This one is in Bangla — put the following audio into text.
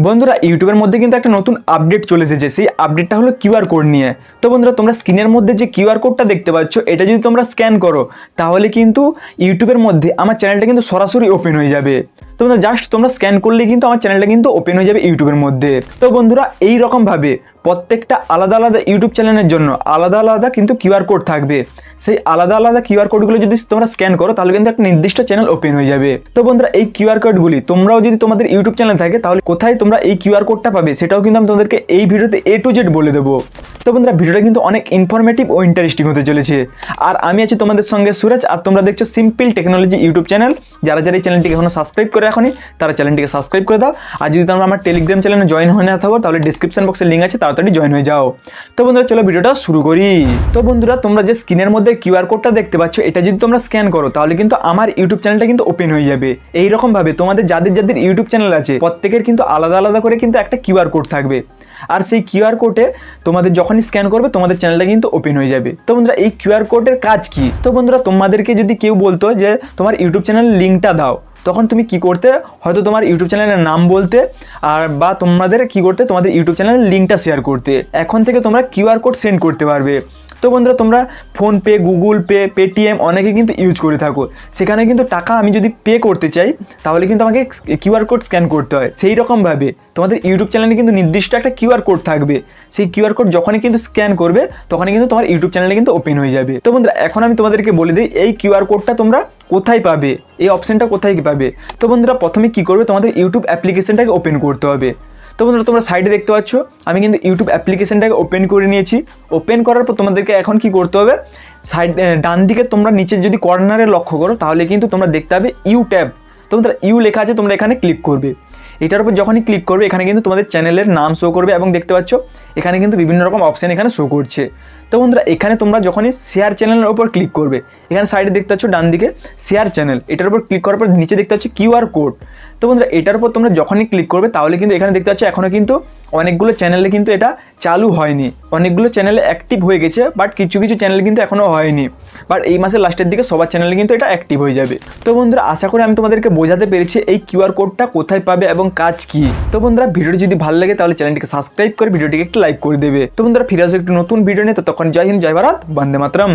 বন্ধুরা ইউটিউবের মধ্যে কিন্তু একটা নতুন আপডেট চলে এসেছে। সেই আপডেটটা হলো কিউআর কোড নিয়ে। তো বন্ধুরা তোমরা স্ক্রিনের মধ্যে যে কিউআর কোডটা দেখতে পাচ্ছ, এটা যদি তোমরা স্ক্যান করো তাহলে কিন্তু ইউটিউবের মধ্যে আমার চ্যানেলটা কিন্তু সরাসরি ওপেন হয়ে যাবে। তো বন্ধুরা জাস্ট তোমরা স্ক্যান করলে কিন্তু আমার চ্যানেলটা কিন্তু ওপেন হয়ে যাবে ইউটিউবের মধ্যে। তো বন্ধুরা এই রকমভাবে প্রত্যেকটা আলাদা আলাদা ইউটিউব চ্যানেলের জন্য আলাদা আলাদা কিন্তু কিউআর কোড থাকবে। সেই আলাদা আলাদা কিউআর কোডগুলো যদি তোমরা স্ক্যান করো তাহলে কিন্তু একটা নির্দিষ্ট চ্যানেল ওপেন হয়ে যাবে। তো বন্ধুরা এই কিউআর কোডগুলি তোমরাও যদি তোমাদের ইউটিউব চ্যানেল থাকে তাহলে কোথায় তোমরা এই কিউআর কোডটা পাবে সেটাও কিন্তু আমি তোমাদেরকে এই ভিডিওতে A to Z বলে দেবো। তো বন্ধুরা ভিডিওটা কিন্তু অনেক ইনফরমেটিভ ও ইন্টারেস্টিং হতে চলেছে। আর আমি আছি তোমাদের সঙ্গে সুরজ, আর তোমরা দেখছো সিম্পল টেকনোলজি ইউটিউব চ্যানেল। যারা এই চ্যানেলটিকে এখনো সাবস্ক্রাইব করে এখনই তারা চ্যানেলটিকে সাবস্ক্রাইব করে দাও। আর যদি তোমরা আমার টেলিগ্রাম চ্যানেলে জয়েন হয়ে না থাকো তাহলে ডিসক্রিপশন বক্সে লিঙ্ক আছে, তাড়াতাড়ি জয়েন হয়ে যাও। তো বন্ধুরা চলো ভিডিওটা শুরু করি। তো বন্ধুরা তোমরা যে স্ক্রিনের মধ্যে কিউআর কোডটা দেখতে পাচ্ছ, এটা যদি তোমরা স্ক্যান করো তাহলে কিন্তু আমার ইউটিউব চ্যানেলটা কিন্তু ওপেন হয়ে যাবে। এইরকম ভাবে তোমাদের যাদের ইউটিউব চ্যানেল আছে প্রত্যেকের কিন্তু আলাদা আলাদা করে কিন্তু একটা কিউআর কোড থাকবে। আর সেই কিউআর কোডে তোমাদের যখনই স্ক্যান করবে তোমাদের চ্যানেলটা কিন্তু ওপেন হয়ে যাবে। তো বন্ধুরা এই কিউআর কোডের কাজ কি? তো বন্ধুরা তোমাদেরকে যদি কেউ বলতো যে তোমার ইউটিউব চ্যানেলের লিঙ্কটা দাও, তখন তুমি কি করতে? হয়তো তোমার ইউটিউব চ্যানেলের নাম বলতে, আর বা তোমাদের কি করতে, তোমাদের ইউটিউব চ্যানেলের লিঙ্কটা শেয়ার করতে। এখন থেকে তোমরা কিউআর কোড সেন্ড করতে পারবে। তো বন্ধুরা তোমরা ফোনপে, গুগল পে, পেটিএম অনেকে কিন্তু ইউজ করে থাকো। সেখানে কিন্তু টাকা আমি যদি পে করতে চাই তাহলে কিন্তু আমাকে কিউআর কোড স্ক্যান করতে হয়। সেই রকমভাবে তোমাদের ইউটিউব চ্যানেলে কিন্তু নির্দিষ্ট একটা কিউআর কোড থাকবে। সেই কিউআর কোড যখনই কিন্তু স্ক্যান করবে তখনই কিন্তু তোমার ইউটিউব চ্যানেলে কিন্তু ওপেন হয়ে যাবে। তো বন্ধুরা এখন আমি তোমাদেরকে বলে দিই এই কিউআর কোডটা তোমরা কোথায় পাবে, এই অপশানটা কোথায় পাবে। তো বন্ধুরা প্রথমে কি করবে, তোমাদের ইউটিউব অ্যাপ্লিকেশনটাকে ওপেন করতে হবে। তো বন্ধুরা তোমরা সাইডে দেখতে পাচ্ছ আমি কিন্তু ইউটিউব অ্যাপ্লিকেশনটাকে ওপেন করে নিয়েছি। ওপেন করার পর তোমাদেরকে এখন কি করতে হবে, সাইড ডান দিকে তোমরা নিচে যদি কর্নারে লক্ষ্য করো তাহলে কিন্তু তোমরা দেখতে পাবে ইউ ট্যাব। তো বন্ধুরা ইউ লেখা আছে, তোমরা এখানে ক্লিক করবে। এটার উপর যখনই ক্লিক করবে এখানে কিন্তু তোমাদের চ্যানেলের নাম শো করবে এবং দেখতে পাচ্ছ এখানে কিন্তু বিভিন্ন রকম অপশান এখানে শো করছে। তো বন্ধুরা এখানে তোমরা যখনই শেয়ার চ্যানেলের উপর ক্লিক করবে, এখানে সাইডে দেখতে পাচ্ছ ডান দিকে শেয়ার চ্যানেল, এটার উপর ক্লিক করার পর নিচে দেখতে পাচ্ছ কিউআর কোড। তো বন্ধুরা এটার উপর তোমরা যখনই ক্লিক করবে তাহলে কিন্তু এখানে দেখতে পাচ্ছ এখনও কিন্তু অনেকগুলো চ্যানেলে কিন্তু এটা চালু হয়নি। অনেকগুলো চ্যানেলে অ্যাক্টিভ হয়ে গেছে, বাট কিছু কিছু চ্যানেল কিন্তু এখনও হয়নি। বাট এই মাসের লাস্টের দিকে সবার চ্যানেলে কিন্তু এটা অ্যাক্টিভ হয়ে যাবে। তো বন্ধুরা আশা করি আমি তোমাদেরকে বোঝাতে পেরেছি এই কিউআর কোডটা কোথায় পাবে এবং কাজ কি। তো বন্ধুরা ভিডিওটি যদি ভালো লাগে তাহলে চ্যানেলটিকে সাবস্ক্রাইব করে ভিডিওটিকে একটু লাইক করে দেবে। তো বন্ধুরা ফিরে আসবে একটু নতুন ভিডিও নিয়ে। তো তখন জয় হিন্দ, জয় ভারত, বন্দে মাতরম।